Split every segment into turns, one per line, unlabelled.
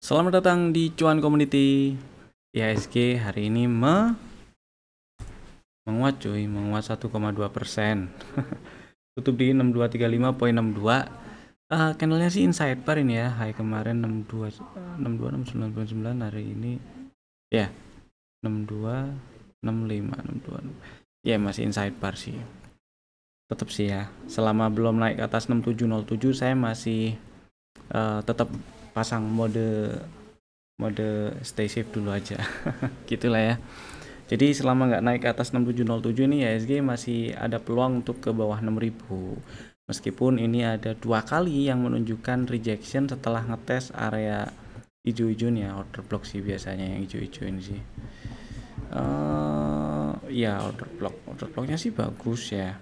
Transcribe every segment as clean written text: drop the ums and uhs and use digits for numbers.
Selamat datang di Cuan Community. IHSG hari ini menguat 1,2%. Tutup di 6235.62. Candlenya sih inside bar ini ya. High kemarin 6269.9, hari ini ya 6265. Ya masih inside bar sih. Tetap sih ya. Selama belum naik ke atas 6707 saya masih tetap pasang mode stay safe dulu aja. Gitulah ya. Jadi selama nggak naik ke atas 6707 ini IHSG masih ada peluang untuk ke bawah 6000. Meskipun ini ada dua kali yang menunjukkan rejection setelah ngetes area hijau-hijau nih ya, order block sih biasanya yang hijau-hijau ini sih. Ya order blocknya sih bagus ya.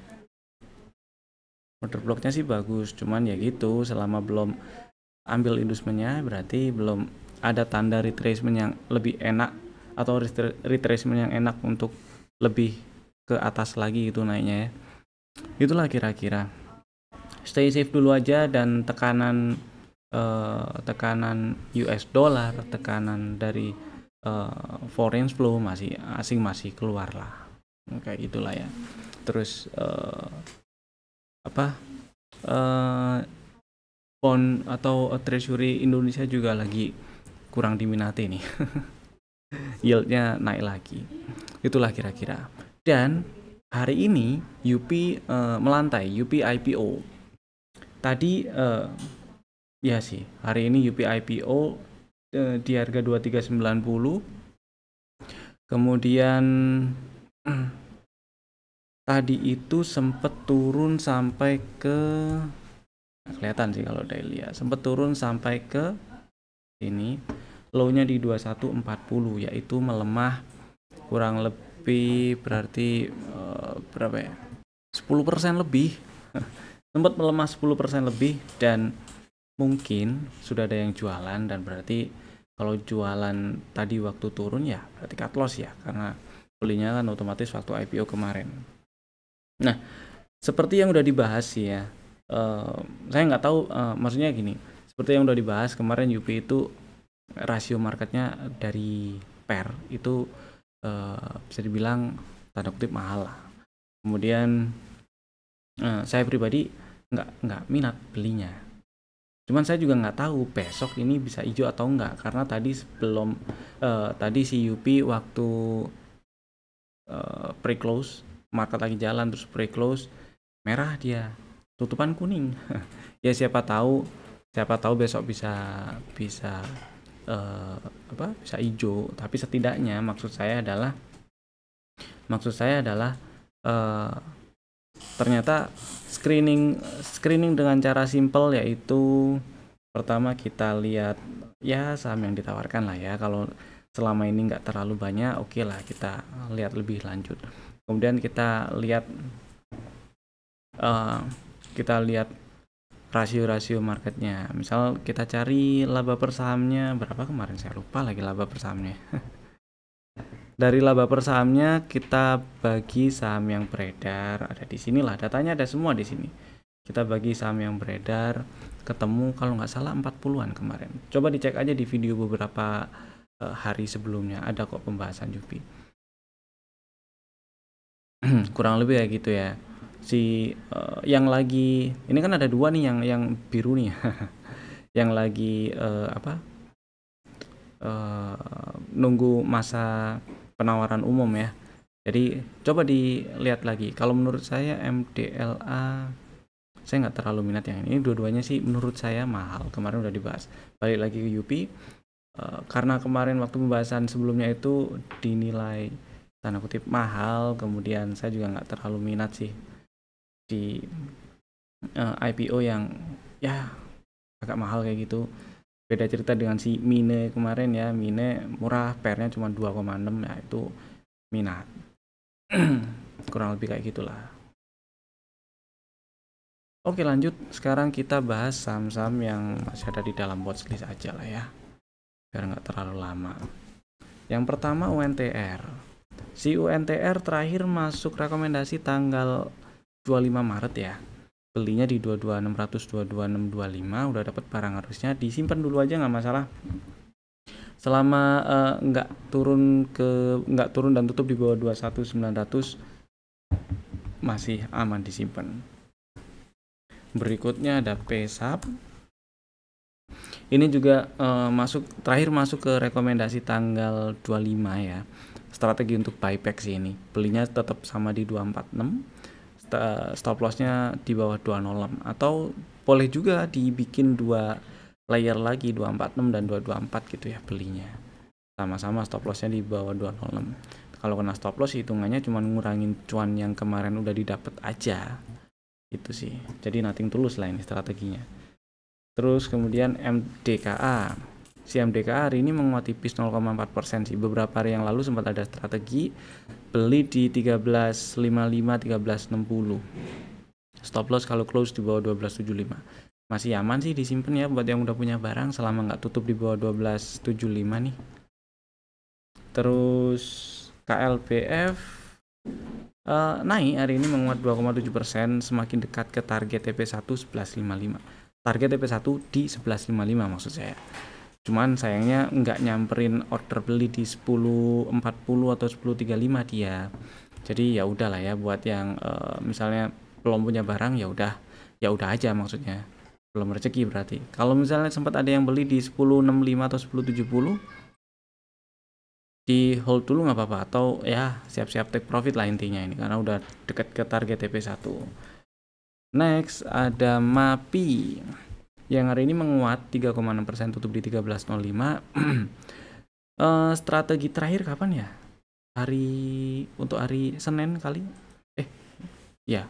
Order blocknya sih bagus, cuman ya gitu, selama belum ambil inducementnya berarti belum ada tanda retracement yang lebih enak atau retracement yang enak untuk lebih ke atas lagi gitu naiknya ya. Itulah kira-kira. Stay safe dulu aja, dan tekanan US dollar, tekanan dari foreign flow asing masih keluar lah. Kayak gitulah ya. Terus bond atau treasury Indonesia juga lagi kurang diminati nih. Yieldnya naik lagi. Itulah kira-kira. Dan hari ini UP melantai, UP IPO. Tadi ya sih, hari ini UP IPO di harga 2390. Kemudian tadi itu sempat turun sampai ke, kelihatan sih kalau daily ya, sempat turun sampai ke ini, low-nya di 2140, yaitu melemah kurang lebih berarti berapa ya, 10% lebih. Sempat melemah 10% lebih, dan mungkin sudah ada yang jualan, dan berarti kalau jualan tadi waktu turun ya berarti cut loss ya, karena belinya kan otomatis waktu IPO kemarin. Nah, seperti yang udah dibahas sih ya, saya nggak tahu, maksudnya gini, seperti yang udah dibahas kemarin, UP itu rasio marketnya dari PER itu bisa dibilang tanda kutip mahal lah. Kemudian saya pribadi nggak minat belinya. Cuman saya juga nggak tahu besok ini bisa hijau atau enggak, karena tadi sebelum tadi si UP waktu pre-close, market lagi jalan, terus pre-close merah, dia tutupan kuning. Ya siapa tahu besok bisa bisa hijau, tapi setidaknya maksud saya adalah ternyata screening dengan cara simple, yaitu pertama kita lihat ya saham yang ditawarkan lah ya. Kalau selama ini nggak terlalu banyak, oke lah kita lihat lebih lanjut. Kemudian kita lihat rasio marketnya. Misal kita cari laba per sahamnya berapa kemarin, saya lupa lagi laba per sahamnya. Dari laba per sahamnya kita bagi saham yang beredar, ada di sini lah, datanya ada semua di sini. Kita bagi saham yang beredar, ketemu kalau nggak salah 40-an kemarin. Coba dicek aja di video beberapa hari sebelumnya, ada kok pembahasan Jupi. Kurang lebih ya gitu ya. Si yang lagi ini kan ada dua nih, yang biru nih. Yang lagi nunggu masa penawaran umum ya. Jadi coba dilihat lagi. Kalau menurut saya MDLA saya nggak terlalu minat yang ini. Dua-duanya sih menurut saya mahal. Kemarin udah dibahas. Balik lagi ke UP, karena kemarin waktu pembahasan sebelumnya itu dinilai tanda kutip mahal. Kemudian saya juga nggak terlalu minat sih di IPO yang ya agak mahal kayak gitu. Beda cerita dengan si Mine kemarin ya. Mine murah, PER-nya cuma 2,6 ya, itu minat. Kurang lebih kayak gitulah. Oke, lanjut. Sekarang kita bahas saham-saham yang masih ada di dalam watchlist aja lah ya, biar nggak terlalu lama. Yang pertama UNTR. Si UNTR terakhir masuk rekomendasi tanggal 25 Maret ya. Belinya di 22.600, 22.625, udah dapat barang, harusnya disimpan dulu aja nggak masalah. Selama nggak turun dan tutup di bawah 21.900 masih aman disimpan. Berikutnya ada PSAP. Ini juga terakhir masuk ke rekomendasi tanggal 25 ya. Strategi untuk buyback sih ini. Belinya tetap sama di 246. Stop lossnya di bawah 206, atau boleh juga dibikin dua layer lagi, 246 dan 224 gitu ya belinya. Sama-sama stop lossnya di bawah 206. Kalau kena stop loss hitungannya cuma ngurangin cuan yang kemarin udah didapat aja. Itu sih. Jadi nothing tulus lah ini strateginya. Terus kemudian MDKA. Si MDKA hari ini menguat tipis 0,4% sih. Beberapa hari yang lalu sempat ada strategi beli di 13.55, 13.60. Stop loss kalau close di bawah 12.75. Masih aman sih disimpan ya buat yang udah punya barang selama nggak tutup di bawah 12.75 nih. Terus KLBF naik hari ini menguat 2,7%, semakin dekat ke target TP1 11.55. Target TP1 di 11.55 maksud saya. Cuman sayangnya nggak nyamperin order beli di 10.40 atau 10.35 dia. Jadi ya udahlah ya buat yang misalnya belum punya barang ya udah aja maksudnya. Belum rezeki berarti. Kalau misalnya sempat ada yang beli di 10.65 atau 10.70, di hold dulu nggak apa-apa, atau ya siap-siap take profit lah intinya ini karena udah deket ke target TP1. Next ada MAPI yang hari ini menguat 3,6%, tutup di 13.05. Strategi terakhir kapan ya? Untuk hari Senin kali? Ya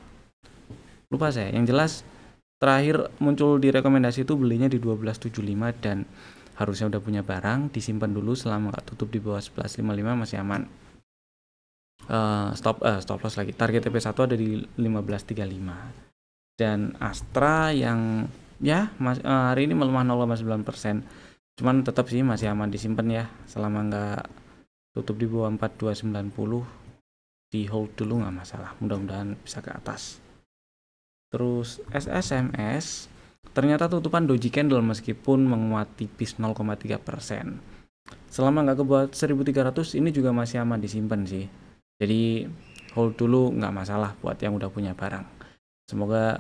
lupa saya. Yang jelas terakhir muncul di rekomendasi itu belinya di 12.75 dan harusnya udah punya barang, disimpan dulu selama nggak tutup di bawah 11.55 masih aman. Stop loss lagi. Target TP1 ada di 15.35. Dan Astra yang ya hari ini melemah 0,9%. Cuman tetap sih masih aman disimpan ya selama nggak tutup di bawah 42.90. Di hold dulu nggak masalah. Mudah-mudahan bisa ke atas. Terus SSMS ternyata tutupan doji candle meskipun menguat tipis 0,3%. Selama nggak ke bawah 1300 ini juga masih aman disimpan sih. Jadi hold dulu nggak masalah buat yang udah punya barang. Semoga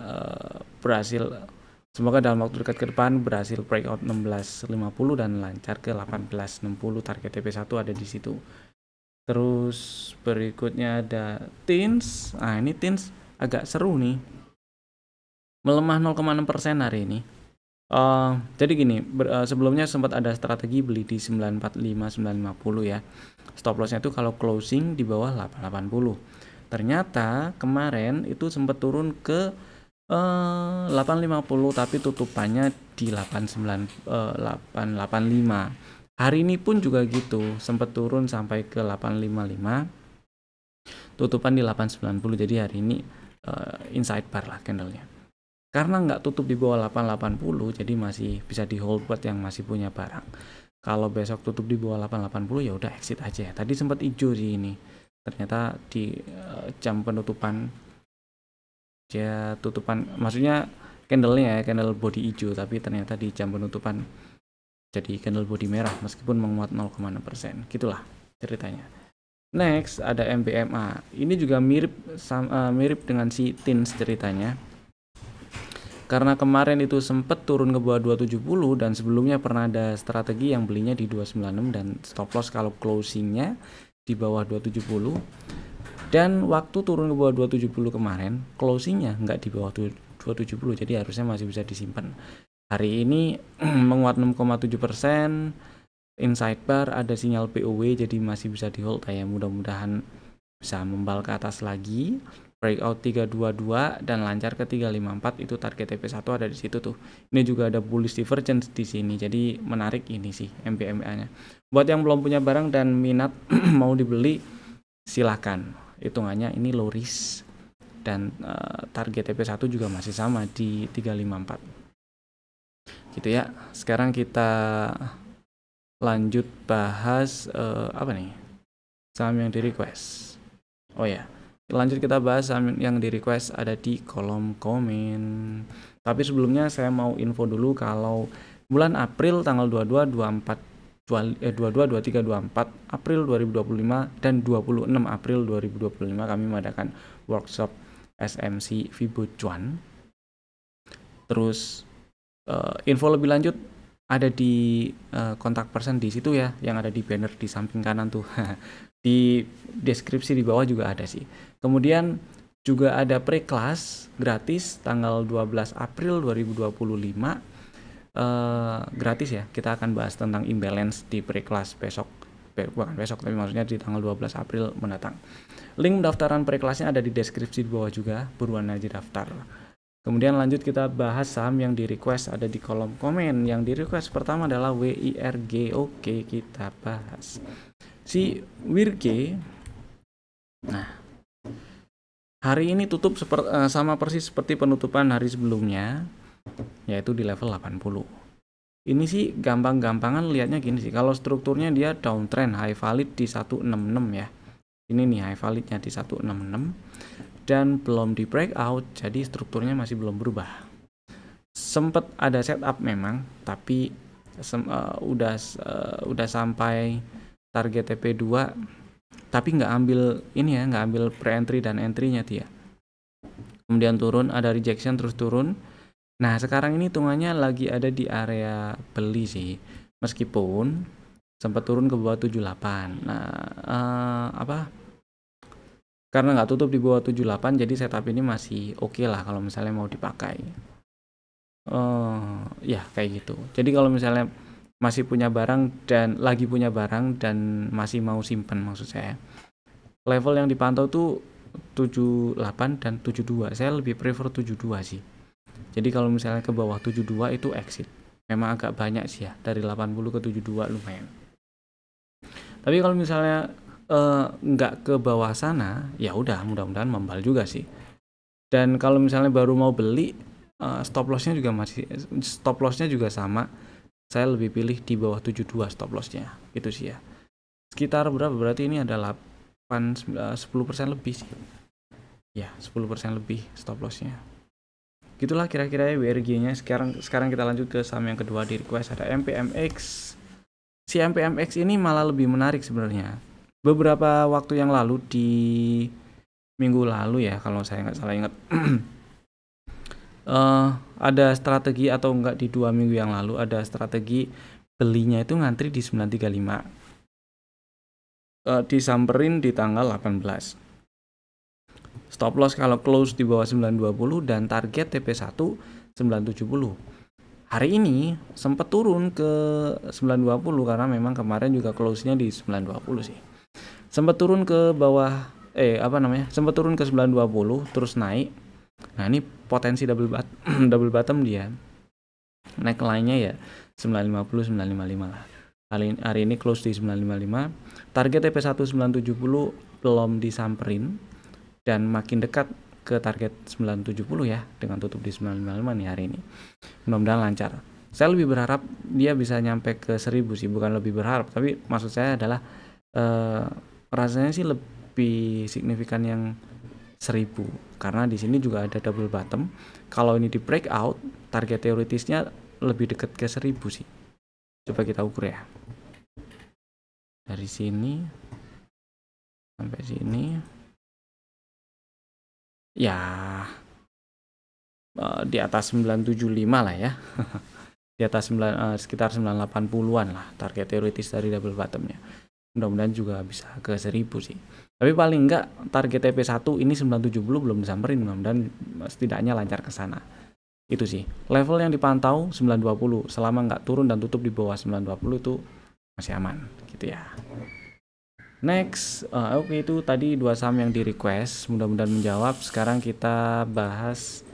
semoga dalam waktu dekat ke depan berhasil breakout 16.50 dan lancar ke 18.60. Target TP1 ada di situ. Terus berikutnya ada TINS. Nah ini TINS agak seru nih. Melemah 0,6% hari ini. Jadi gini, sebelumnya sempat ada strategi beli di 945, 950 ya. Stop lossnya itu kalau closing di bawah 880. Ternyata kemarin itu sempat turun ke 850 tapi tutupannya di 885. Hari ini pun juga gitu, sempat turun sampai ke 855. Tutupan di 890. Jadi hari ini inside bar lah candlenya. Karena nggak tutup di bawah 880, jadi masih bisa di hold buat yang masih punya barang. Kalau besok tutup di bawah 880 ya udah exit aja. Tadi sempat hijau sih ini. Ternyata di jam penutupan dia tutupan, maksudnya candlenya ya, candle body hijau, tapi ternyata di jam penutupan jadi candle body merah meskipun menguat 0,6%. Gitulah ceritanya. Next ada MBMA. Ini juga mirip dengan si TINS ceritanya. Karena kemarin itu sempat turun ke bawah 270 dan sebelumnya pernah ada strategi yang belinya di 296 dan stop loss kalau closingnya di bawah 270. Dan waktu turun ke bawah 270 kemarin, closingnya nggak di bawah 270, jadi harusnya masih bisa disimpan. Hari ini menguat 6,7%, inside bar ada sinyal POW, jadi masih bisa di hold ya. Mudah-mudahan bisa membal ke atas lagi. Breakout 322 dan lancar ke 354, itu target TP1 ada di situ tuh. Ini juga ada bullish divergence di sini. Jadi menarik ini sih MBMA-nya. Buat yang belum punya barang dan minat mau dibeli silahkan. Hitungannya ini low risk dan target TP1 juga masih sama di 354. Gitu ya. Sekarang kita lanjut bahas apa nih? Saham yang di request. Oh ya. Lanjut kita bahas yang di request ada di kolom komen. Tapi sebelumnya saya mau info dulu kalau bulan April tanggal 22, 24 22, 23, 24 April 2025 dan 26 April 2025 kami mengadakan workshop SMC Vibo Cuan. Terus info lebih lanjut ada di kontak person di situ ya, yang ada di banner di samping kanan tuh. Di deskripsi di bawah juga ada sih. Kemudian juga ada pre-class gratis tanggal 12 April 2025. Gratis ya, kita akan bahas tentang imbalance di pre-class besok, bukan besok tapi maksudnya di tanggal 12 April mendatang. Link pendaftaran pre-classnya ada di deskripsi di bawah juga, buruan aja daftar. Kemudian lanjut kita bahas saham yang di request, ada di kolom komen. Yang di request pertama adalah WIRG. Oke, kita bahas si WIRG. Nah, hari ini tutup sama persis seperti penutupan hari sebelumnya, yaitu di level 80. Ini sih gampang-gampangan lihatnya gini sih. Kalau strukturnya dia downtrend, high valid di 166 ya. Ini nih high validnya di 166 dan belum di breakout, jadi strukturnya masih belum berubah. Sempet ada setup memang, tapi udah sampai target TP2, tapi nggak ambil ini ya, nggak ambil pre-entry dan entry-nya dia. Kemudian turun, ada rejection terus turun. Nah, sekarang ini hitungannya lagi ada di area beli sih. Meskipun sempat turun ke bawah 78. Nah, karena nggak tutup di bawah 78, jadi setup ini masih oke lah kalau misalnya mau dipakai. Ya, kayak gitu. Jadi kalau misalnya masih punya barang dan lagi punya barang dan masih mau simpen maksud saya. Level yang dipantau tuh 78 dan 72. Saya lebih prefer 72 sih. Jadi kalau misalnya ke bawah 72 itu exit. Memang agak banyak sih ya, dari 80 ke 72 lumayan. Tapi kalau misalnya nggak ke bawah sana, ya udah mudah-mudahan membal juga sih. Dan kalau misalnya baru mau beli, stop lossnya juga sama. Saya lebih pilih di bawah 72 stop lossnya, gitu sih ya. Sekitar berapa? Berarti ini ada 10% lebih sih. Ya, 10% lebih stop lossnya. Gitulah kira-kira WRG-nya. Sekarang kita lanjut ke saham yang kedua di request, ada MPMX. Si MPMX ini malah lebih menarik sebenarnya. Beberapa waktu yang lalu, di minggu lalu ya kalau saya nggak salah ingat, ada strategi, atau enggak di 2 minggu yang lalu ada strategi belinya itu ngantri di 935, disamperin di tanggal 18. Stop loss kalau close di bawah 920 dan target TP1 970. Hari ini sempat turun ke 920 karena memang kemarin juga close-nya di 920 sih. Sempat turun ke bawah sempat turun ke 920 terus naik. Nah, ini potensi double bottom dia. Naik line-nya ya 950 955 lah. Hari ini close di 955. Target TP1 970 belum disamperin. Dan makin dekat ke target 970 ya, dengan tutup di 955 nih hari ini. Mudah-mudahan lancar. Saya lebih berharap dia bisa nyampe ke 1000 sih, bukan lebih berharap, tapi maksud saya adalah rasanya sih lebih signifikan yang 1000, karena di sini juga ada double bottom. Kalau ini di breakout, target teoritisnya lebih dekat ke 1000 sih. Coba kita ukur ya. Dari sini sampai sini. Ya, di atas 975 lah ya. Di atas sekitar 980-an lah target teoritis dari double bottomnya. Mudah-mudahan juga bisa ke 1000 sih. Tapi paling enggak target TP1 ini 970 belum disamperin, mudah-mudahan setidaknya lancar ke sana. Itu sih. Level yang dipantau 920. Selama enggak turun dan tutup di bawah 920 itu masih aman gitu ya. Next, oke, itu tadi 2 saham yang di request, mudah-mudahan menjawab. Sekarang kita bahas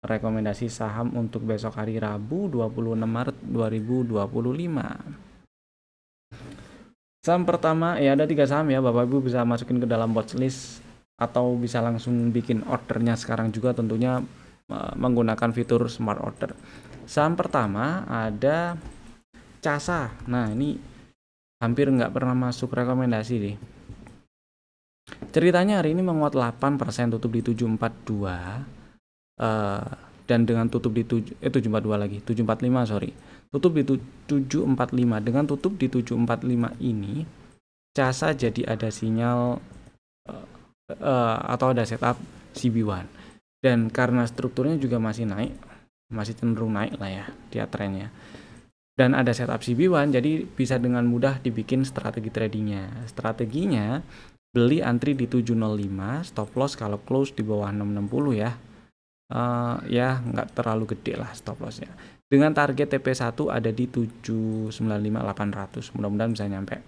rekomendasi saham untuk besok hari Rabu 26 Maret 2025. Saham pertama ya, ada 3 saham ya, Bapak Ibu bisa masukin ke dalam watchlist atau bisa langsung bikin ordernya sekarang juga, tentunya menggunakan fitur smart order. Saham pertama ada CASA. Nah, ini hampir nggak pernah masuk rekomendasi deh. Ceritanya hari ini menguat 8%, tutup di 742, dan dengan tutup di 742 lagi 745 sorry, tutup di 745. Dengan tutup di 745 ini casa jadi ada sinyal atau ada setup CB1, dan karena strukturnya juga masih naik, masih cenderung naik lah ya dia trennya, dan ada setup CB1, jadi bisa dengan mudah dibikin strategi tradingnya. Strateginya beli antri di 705, stop loss kalau close di bawah 660 ya. Ya nggak terlalu gede lah stop lossnya, dengan target TP1 ada di 795-800. Mudah-mudahan bisa nyampe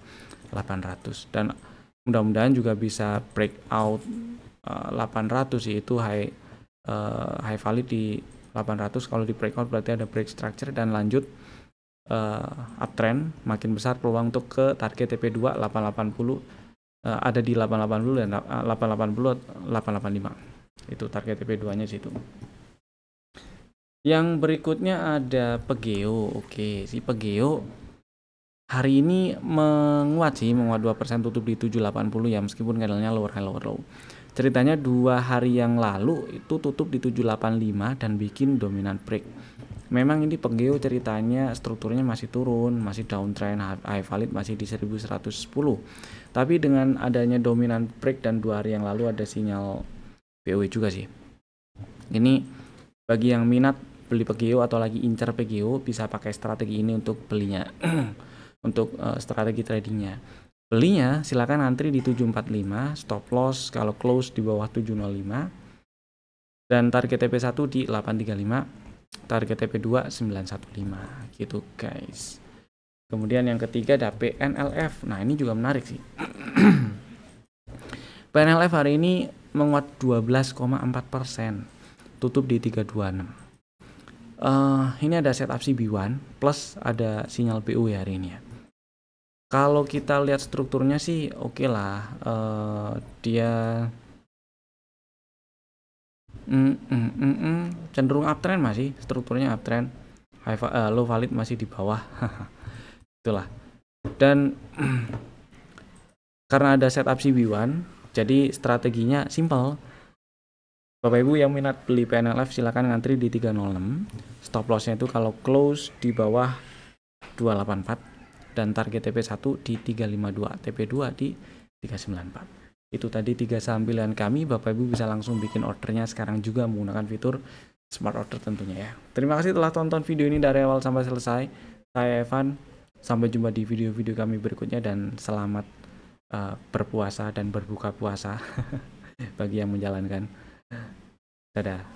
800, dan mudah-mudahan juga bisa breakout 800, yaitu high valid di 800. Kalau di breakout berarti ada break structure dan lanjut uptrend, makin besar peluang untuk ke target TP2 880, ada di 880 dan 885. Itu target TP2 nya situ. Yang berikutnya ada Pegeo. Oke, si Pegeo hari ini menguat 2%, tutup di 780 ya, meskipun candlenya lower high lower low. Ceritanya 2 hari yang lalu itu tutup di 785 dan bikin dominant break. Memang ini Pegeo ceritanya strukturnya masih turun, masih downtrend, high valid masih di 1110. Tapi dengan adanya dominant break dan 2 hari yang lalu ada sinyal POW juga sih. Ini bagi yang minat beli Pegeo atau lagi incar Pegeo, bisa pakai strategi ini untuk belinya. Untuk strategi tradingnya. Belinya silakan antri di 745, stop loss kalau close di bawah 705. Dan target TP1 di 835, target TP2 915 gitu guys. Kemudian yang ketiga ada PNLF. Nah, ini juga menarik sih. PNLF hari ini menguat 12,4%, tutup di 326. Ini ada setup CB1 plus ada sinyal PO ya hari ini ya. Kalau kita lihat strukturnya sih oke lah, dia cenderung uptrend, masih strukturnya uptrend, low valid masih di bawah. Itulah. Dan karena ada setup CB1, jadi strateginya simple. Bapak Ibu yang minat beli PNLF silakan ngantri di 306. Stop lossnya itu kalau close di bawah 284 dan target TP1 di 352, TP2 di 394. Itu tadi 3 saham pilihan kami. Bapak Ibu bisa langsung bikin ordernya sekarang juga menggunakan fitur smart order tentunya ya. Terima kasih telah tonton video ini dari awal sampai selesai. Saya Evan. Sampai jumpa di video-video kami berikutnya dan selamat berpuasa dan berbuka puasa bagi yang menjalankan. Dadah.